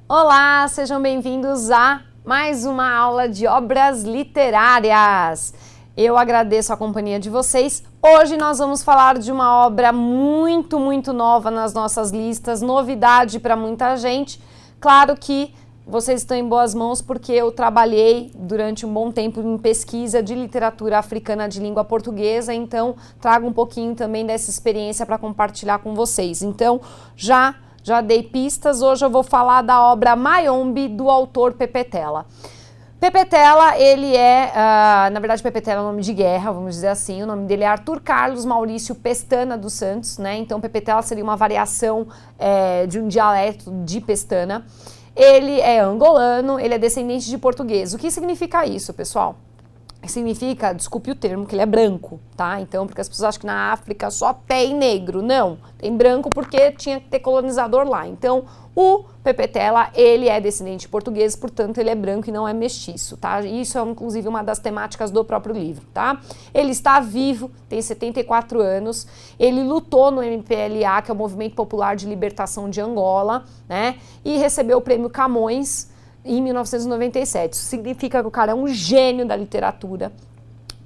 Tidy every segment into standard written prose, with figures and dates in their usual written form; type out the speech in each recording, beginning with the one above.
Olá, sejam bem-vindos a mais uma aula de obras literárias. Eu agradeço a companhia de vocês. Hoje nós vamos falar de uma obra muito nova nas nossas listas, novidade para muita gente. Claro que vocês estão em boas mãos porque eu trabalhei durante um bom tempo em pesquisa de literatura africana de língua portuguesa, então trago um pouquinho também dessa experiência para compartilhar com vocês. Então, já dei pistas, hoje eu vou falar da obra Mayombe, do autor Pepe Tela. Pepe Tela, ele é, na verdade Pepe Tela é um nome de guerra, vamos dizer assim, o nome dele é Arthur Carlos Maurício Pestana dos Santos, né? Então Pepe Tela seria uma variação de um dialeto de Pestana. Ele é angolano, ele é descendente de português. O que significa isso, pessoal? Significa, desculpe o termo, que ele é branco, tá? Então, porque as pessoas acham que na África só tem negro. Não, tem branco porque tinha que ter colonizador lá. Então, o Pepe Tela, ele é descendente português, portanto, ele é branco e não é mestiço, tá? Isso é, inclusive, uma das temáticas do próprio livro, tá? Ele está vivo, tem 74 anos, ele lutou no MPLA, que é o Movimento Popular de Libertação de Angola, né? E recebeu o prêmio Camões em 1997. Isso significa que o cara é um gênio da literatura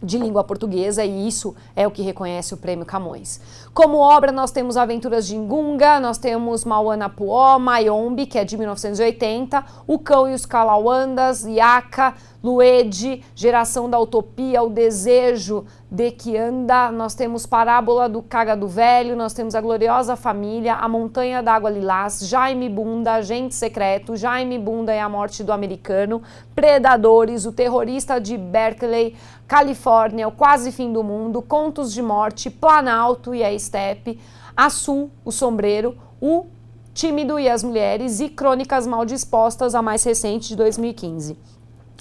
de língua portuguesa e isso é o que reconhece o prêmio Camões. Como obra nós temos Aventuras de Ngunga, nós temos Mauana Puó, Mayombe, que é de 1980, O Cão e os Kalauandas, Yaka, Luede, Geração da Utopia, O Desejo de Kianda, nós temos Parábola do Cagado Velho, nós temos A Gloriosa Família, A Montanha d'Água Lilás, Jaime Bunda, Agente Secreto, Jaime Bunda e a Morte do Americano, Predadores, O Terrorista de Berkeley, Califórnia, O Quase Fim do Mundo, Contos de Morte, Planalto e a Estepe, Açu, O Sombreiro, O Tímido e as Mulheres e Crônicas Mal Dispostas, a mais recente de 2015.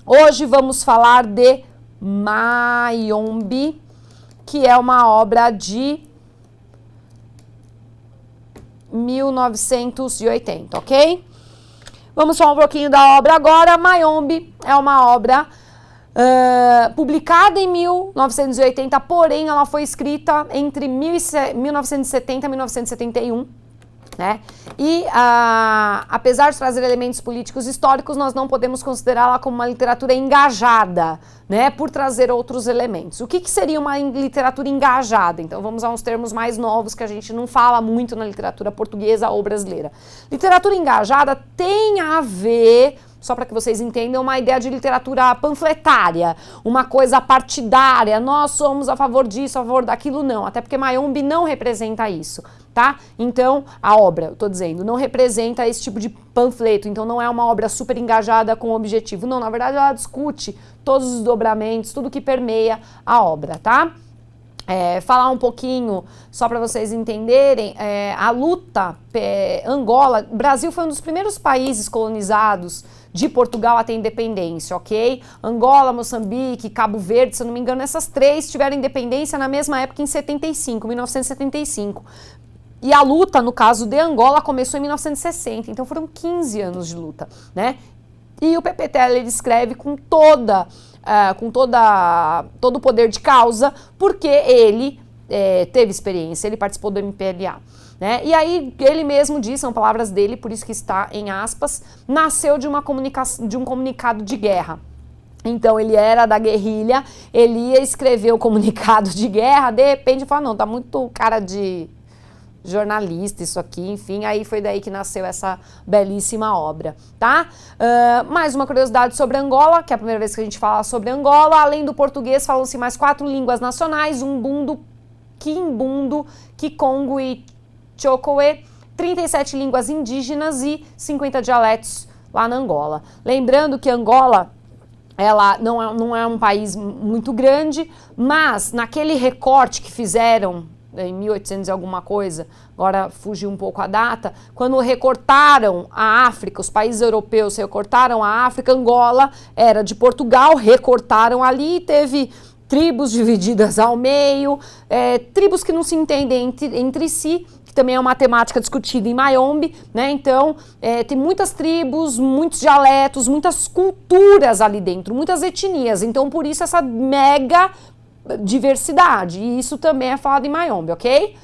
Hoje vamos falar de Mayombe, que é uma obra de 1980, ok? Vamos falar um pouquinho da obra agora. Mayombe é uma obra publicada em 1980, porém ela foi escrita entre 1970 e 1971, né? E apesar de trazer elementos políticos históricos, nós não podemos considerá-la como uma literatura engajada, né? Por trazer outros elementos. O que seria uma literatura engajada? Então vamos a uns termos mais novos que a gente não fala muito na literatura portuguesa ou brasileira. Literatura engajada tem a ver, só para que vocês entendam, uma ideia de literatura panfletária, uma coisa partidária, nós somos a favor disso, a favor daquilo, não, até porque Mayombe não representa isso, tá? Então, a obra, eu tô dizendo, não representa esse tipo de panfleto, então não é uma obra super engajada com objetivo, não, na verdade ela discute todos os desdobramentos, tudo que permeia a obra, tá? Falar um pouquinho, só para vocês entenderem, a luta Angola, o Brasil foi um dos primeiros países colonizados de Portugal a ter independência, ok? Angola, Moçambique, Cabo Verde, se eu não me engano, essas três tiveram independência na mesma época em 1975. E a luta, no caso de Angola, começou em 1960, então foram 15 anos de luta, né? E o Pepe Tela, ele escreve com todo o poder de causa, porque ele teve experiência, ele participou do MPLA. Né? E aí ele mesmo diz, são palavras dele, por isso que está em aspas, nasceu de um comunicado de guerra. Então ele era da guerrilha, ele ia escrever o comunicado de guerra, de repente fala, não, tá muito cara de jornalista isso aqui, enfim, aí foi daí que nasceu essa belíssima obra, tá? Mais uma curiosidade sobre Angola, que é a primeira vez que a gente fala sobre Angola, além do português falam-se mais 4 línguas nacionais, Umbundo, Quimbundo, Kikongo e Chocoe, 37 línguas indígenas e 50 dialetos lá na Angola. Lembrando que Angola, ela não é um país muito grande, mas naquele recorte que fizeram em 1800 e alguma coisa, agora fugiu um pouco a data, quando recortaram a África, os países europeus recortaram a África, Angola era de Portugal, recortaram ali, teve tribos divididas ao meio, tribos que não se entendem entre si, que também é uma temática discutida em Mayombe, né? Então, tem muitas tribos, muitos dialetos, muitas culturas ali dentro, muitas etnias, então por isso essa mega diversidade, e isso também é falado em Mayombe, ok?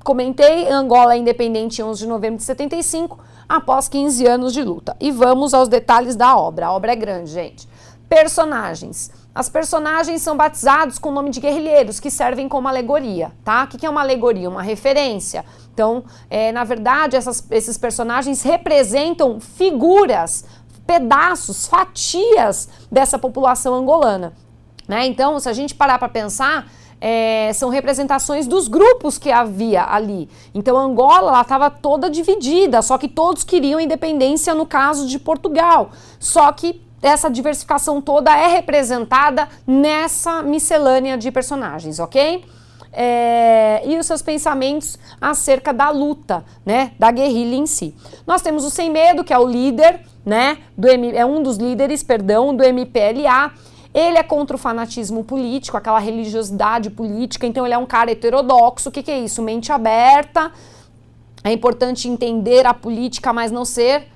comentei, Angola é independente em 11 de novembro de 75, após 15 anos de luta. E vamos aos detalhes da obra. A obra é grande, gente. Personagens. As personagens são batizados com o nome de guerrilheiros, que servem como alegoria, tá? O que é uma alegoria? Uma referência. Então, na verdade, esses personagens representam figuras, pedaços, fatias dessa população angolana, né? Então, se a gente parar para pensar, são representações dos grupos que havia ali. Então, Angola, ela estava toda dividida, só que todos queriam independência no caso de Portugal. Só que essa diversificação toda é representada nessa miscelânea de personagens, ok? E os seus pensamentos acerca da luta, né, da guerrilha em si. Nós temos o Sem Medo, que é o líder, né, é um dos líderes, perdão, do MPLA. Ele é contra o fanatismo político, aquela religiosidade política, então ele é um cara heterodoxo. O que é isso? Mente aberta. É importante entender a política, mas não ser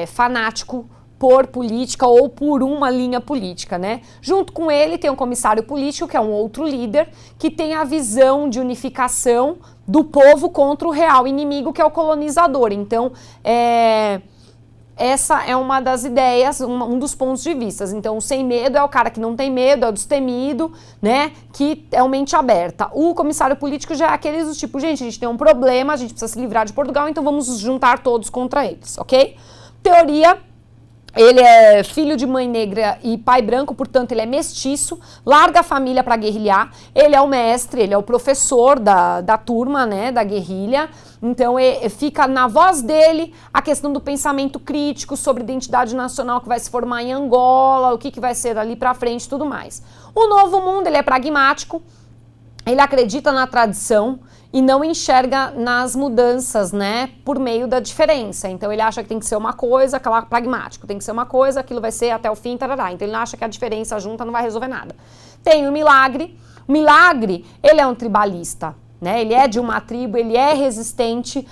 fanático por política ou por uma linha política, né? Junto com ele tem um comissário político, que é um outro líder, que tem a visão de unificação do povo contra o real inimigo, que é o colonizador. Então, essa é uma das ideias, um dos pontos de vista. Então, o Sem Medo é o cara que não tem medo, é o destemido, né? Que é uma mente aberta. O comissário político já é aqueles do tipo, gente, a gente tem um problema, a gente precisa se livrar de Portugal, então vamos nos juntar todos contra eles, ok? Teoria. Ele é filho de mãe negra e pai branco, portanto ele é mestiço, larga a família para guerrilhar, ele é o mestre, ele é o professor da turma, né, da guerrilha, então fica na voz dele a questão do pensamento crítico sobre identidade nacional que vai se formar em Angola, o que vai ser ali para frente e tudo mais. O Novo Mundo, ele é pragmático, ele acredita na tradição e não enxerga nas mudanças, né, por meio da diferença. Então ele acha que tem que ser uma coisa, aquela pragmático, tem que ser uma coisa, aquilo vai ser até o fim, tarará. Então ele acha que a diferença junta não vai resolver nada. Tem o Milagre. O Milagre, ele é um tribalista, né, ele é de uma tribo, ele é resistente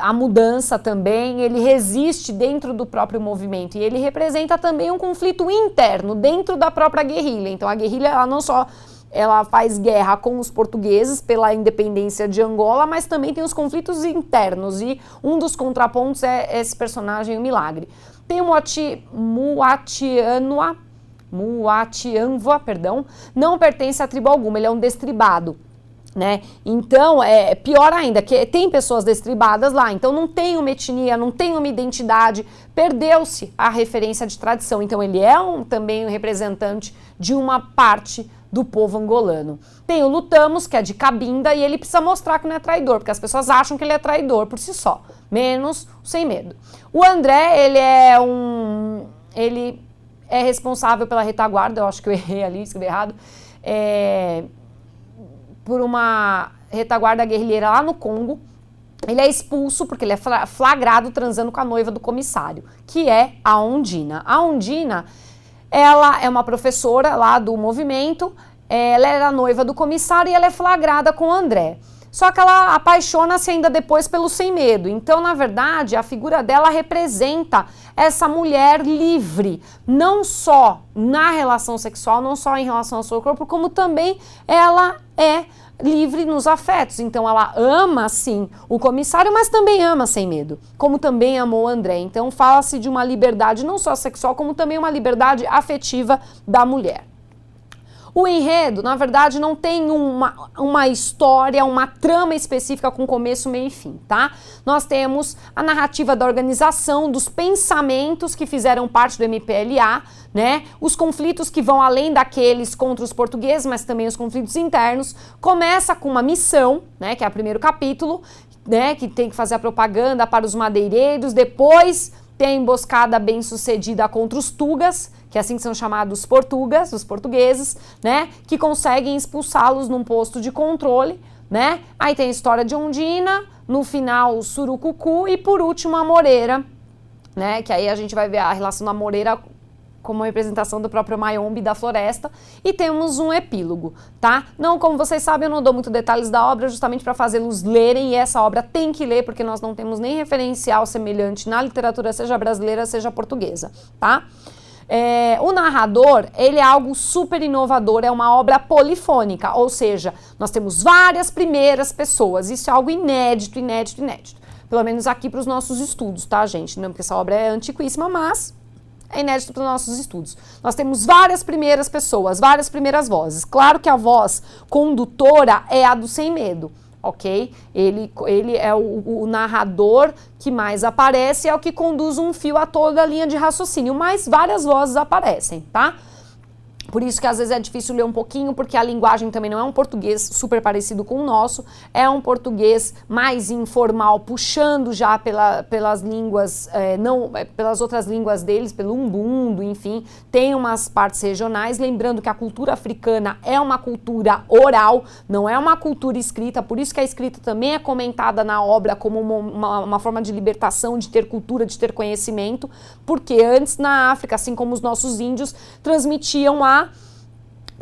à mudança também, ele resiste dentro do próprio movimento e ele representa também um conflito interno dentro da própria guerrilha. Então a guerrilha, ela não só faz guerra com os portugueses pela independência de Angola, mas também tem os conflitos internos e um dos contrapontos é esse personagem, o Milagre. Tem o Muatianva, perdão, não pertence a tribo alguma, ele é um destribado, né? Então, pior ainda, que tem pessoas destribadas lá, então não tem uma etnia, não tem uma identidade, perdeu-se a referência de tradição, então ele é também um representante de uma parte do povo angolano. Tem o Lutamos, que é de Cabinda, e ele precisa mostrar que não é traidor, porque as pessoas acham que ele é traidor por si só, menos o Sem Medo. O André, ele é responsável pela retaguarda, eu acho que eu errei ali, escrevi errado, por uma retaguarda guerrilheira lá no Congo. Ele é expulso porque ele é flagrado transando com a noiva do comissário, que é a Ondina. A Ondina, ela é uma professora lá do movimento, ela era noiva do comissário e ela é flagrada com o André. Só que ela apaixona-se ainda depois pelo Sem Medo. Então, na verdade, a figura dela representa essa mulher livre, não só na relação sexual, não só em relação ao seu corpo, como também ela é livre nos afetos. Então ela ama sim o comissário, mas também ama Sem Medo, como também amou o André. Então fala-se de uma liberdade não só sexual, como também uma liberdade afetiva da mulher. O enredo, na verdade, não tem uma história, uma trama específica com começo, meio e fim, tá? Nós temos a narrativa da organização, dos pensamentos que fizeram parte do MPLA, né? Os conflitos que vão além daqueles contra os portugueses, mas também os conflitos internos. Começa com uma missão, né? Que é o primeiro capítulo, né? Que tem que fazer a propaganda para os madeireiros. Depois tem a emboscada bem-sucedida contra os tugas, que assim são chamados portugas, os portugueses, né, que conseguem expulsá-los num posto de controle, né? Aí tem a história de Ondina, no final o Surucucu e por último a Moreira, né, que aí a gente vai ver a relação da Moreira como representação do próprio Mayombe da floresta, e temos um epílogo, tá? Não, como vocês sabem, eu não dou muito detalhes da obra justamente para fazê-los lerem, e essa obra tem que ler porque nós não temos nem referencial semelhante na literatura, seja brasileira, seja portuguesa, tá? O narrador, ele é algo super inovador, é uma obra polifônica, ou seja, nós temos várias primeiras pessoas, isso é algo inédito, inédito, inédito. Pelo menos aqui para os nossos estudos, tá, gente? Não, porque essa obra é antiquíssima, mas é inédito para os nossos estudos. Nós temos várias primeiras pessoas, várias primeiras vozes. Claro que a voz condutora é a do Sem Medo, ok? Ele é o narrador que mais aparece, é o que conduz um fio a toda a linha de raciocínio, mas várias vozes aparecem, tá? Por isso que às vezes é difícil ler um pouquinho, porque a linguagem também não é um português super parecido com o nosso, é um português mais informal, puxando já pelas línguas, pelas outras línguas deles, pelo umbundo, enfim, tem umas partes regionais, lembrando que a cultura africana é uma cultura oral, não é uma cultura escrita, por isso que a escrita também é comentada na obra como uma forma de libertação, de ter cultura, de ter conhecimento, porque antes na África, assim como os nossos índios, transmitiam a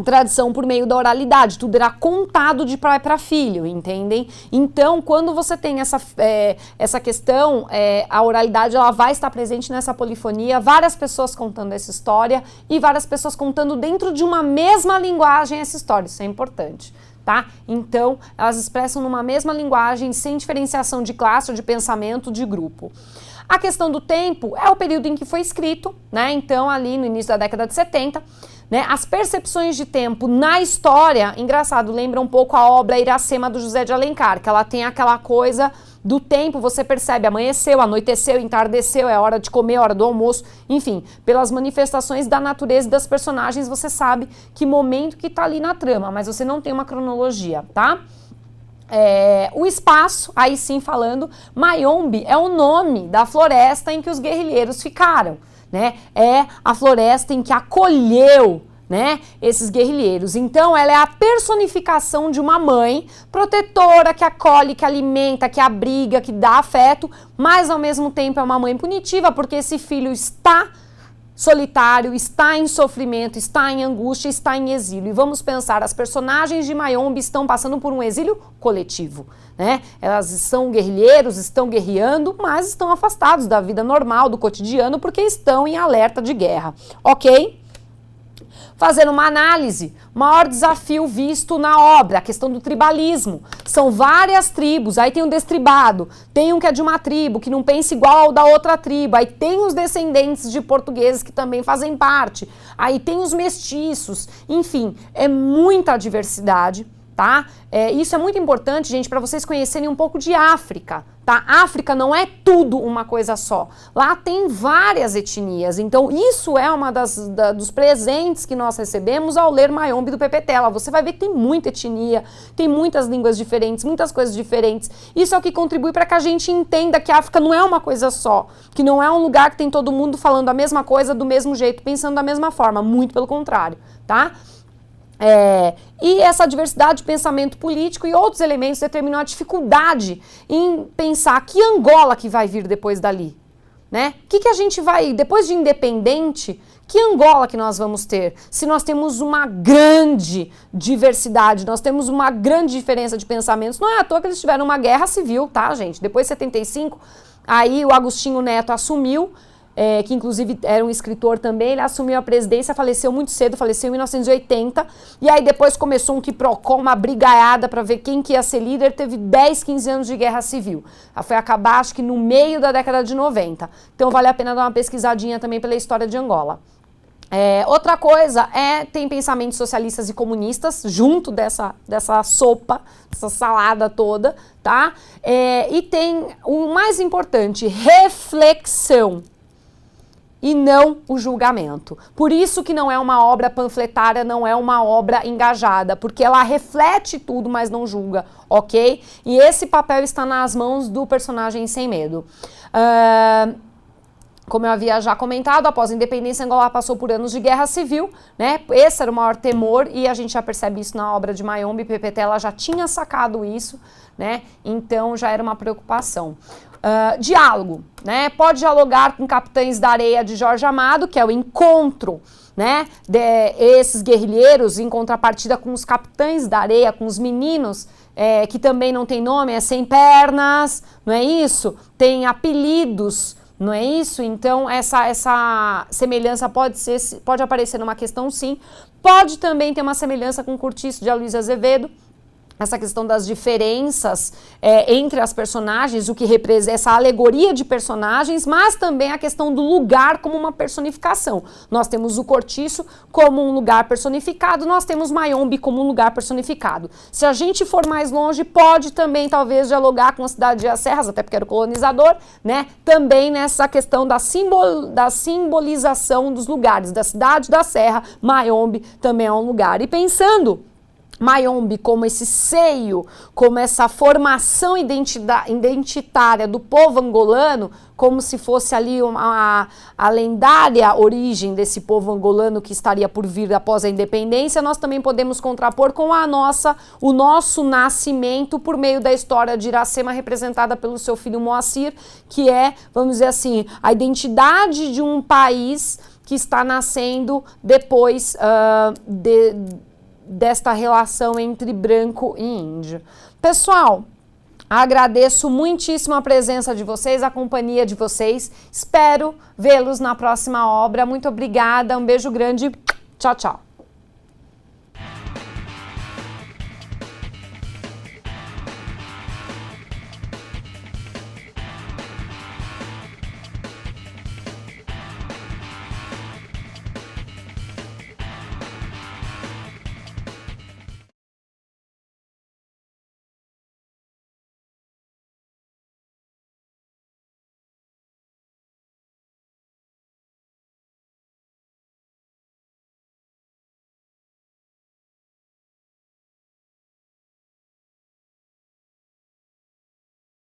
tradição por meio da oralidade, tudo era contado de pai para filho, entendem? Então, quando você tem essa questão, a oralidade ela vai estar presente nessa polifonia, várias pessoas contando essa história e várias pessoas contando dentro de uma mesma linguagem essa história, isso é importante. Tá? Então, elas expressam numa mesma linguagem, sem diferenciação de classe ou de pensamento, de grupo. A questão do tempo é o período em que foi escrito, né? Então, ali no início da década de 70, né? As percepções de tempo na história, engraçado, lembra um pouco a obra Iracema do José de Alencar, que ela tem aquela coisa do tempo, você percebe, amanheceu, anoiteceu, entardeceu, é hora de comer, hora do almoço, enfim, pelas manifestações da natureza e das personagens, você sabe que momento que tá ali na trama, mas você não tem uma cronologia, tá? O espaço, aí sim falando, Mayombe é o nome da floresta em que os guerrilheiros ficaram, né? É a floresta em que acolheu, né, esses guerrilheiros. Então ela é a personificação de uma mãe protetora, que acolhe, que alimenta, que abriga, que dá afeto, mas ao mesmo tempo é uma mãe punitiva, porque esse filho está solitário, está em sofrimento, está em angústia, está em exílio. E vamos pensar, as personagens de Mayombe estão passando por um exílio coletivo, né? Elas são guerrilheiros, estão guerreando, mas estão afastados da vida normal, do cotidiano, porque estão em alerta de guerra, ok? Fazendo uma análise, maior desafio visto na obra, a questão do tribalismo. São várias tribos, aí tem um destribado, tem um que é de uma tribo, que não pensa igual ao da outra tribo, aí tem os descendentes de portugueses que também fazem parte, aí tem os mestiços, enfim, é muita diversidade, tá? Isso é muito importante, gente, para vocês conhecerem um pouco de África, tá? África não é tudo uma coisa só. Lá tem várias etnias, então isso é uma dos presentes que nós recebemos ao ler Mayombe do Pepe Tela. Você vai ver que tem muita etnia, tem muitas línguas diferentes, muitas coisas diferentes. Isso é o que contribui para que a gente entenda que a África não é uma coisa só, que não é um lugar que tem todo mundo falando a mesma coisa do mesmo jeito, pensando da mesma forma, muito pelo contrário, tá? E essa diversidade de pensamento político e outros elementos determinam a dificuldade em pensar que Angola que vai vir depois dali, né? Que a gente vai, depois de independente, que Angola que nós vamos ter? Se nós temos uma grande diversidade, nós temos uma grande diferença de pensamentos, não é à toa que eles tiveram uma guerra civil, tá, gente? Depois de 75, aí o Agostinho Neto assumiu, que inclusive era um escritor também, ele assumiu a presidência, faleceu muito cedo, faleceu em 1980, e aí depois começou um quiprocó, uma brigaiada para ver quem que ia ser líder, teve 10, 15 anos de guerra civil. Foi acabar, acho que no meio da década de 90. Então vale a pena dar uma pesquisadinha também pela história de Angola. Outra coisa tem pensamentos socialistas e comunistas junto dessa sopa, dessa salada toda, tá? E tem o mais importante, reflexão. E não o julgamento. Por isso que não é uma obra panfletária, não é uma obra engajada, porque ela reflete tudo, mas não julga, ok? E esse papel está nas mãos do personagem Sem Medo. Como eu havia já comentado, após a independência, Angola passou por anos de guerra civil, né? Esse era o maior temor e a gente já percebe isso na obra de Mayombe, Pepe Tela já tinha sacado isso, né? Então já era uma preocupação. Diálogo, né? Pode dialogar com Capitães da Areia de Jorge Amado, que é o encontro, né? Esses guerrilheiros em contrapartida com os Capitães da Areia, com os meninos, que também não tem nome, Sem Pernas, não é isso? Tem apelidos, não é isso? Então, essa semelhança pode aparecer numa questão, sim. Pode também ter uma semelhança com o Cortiço de Aloysio Azevedo, essa questão das diferenças entre as personagens, o que representa essa alegoria de personagens, mas também a questão do lugar como uma personificação. Nós temos o Cortiço como um lugar personificado, nós temos Mayombe como um lugar personificado. Se a gente for mais longe, pode também talvez dialogar com a cidade de As Serras, até porque era o colonizador, né? Também nessa questão da simbolização dos lugares, da cidade da Serra, Mayombe também é um lugar. E pensando Mayombe como esse seio, como essa formação identitária do povo angolano, como se fosse ali a lendária origem desse povo angolano que estaria por vir após a independência, nós também podemos contrapor com o nosso nascimento por meio da história de Iracema, representada pelo seu filho Moacir, que é, vamos dizer assim, a identidade de um país que está nascendo depois desta relação entre branco e índio. Pessoal, agradeço muitíssimo a presença de vocês, a companhia de vocês. Espero vê-los na próxima obra. Muito obrigada, um beijo grande. Tchau, tchau.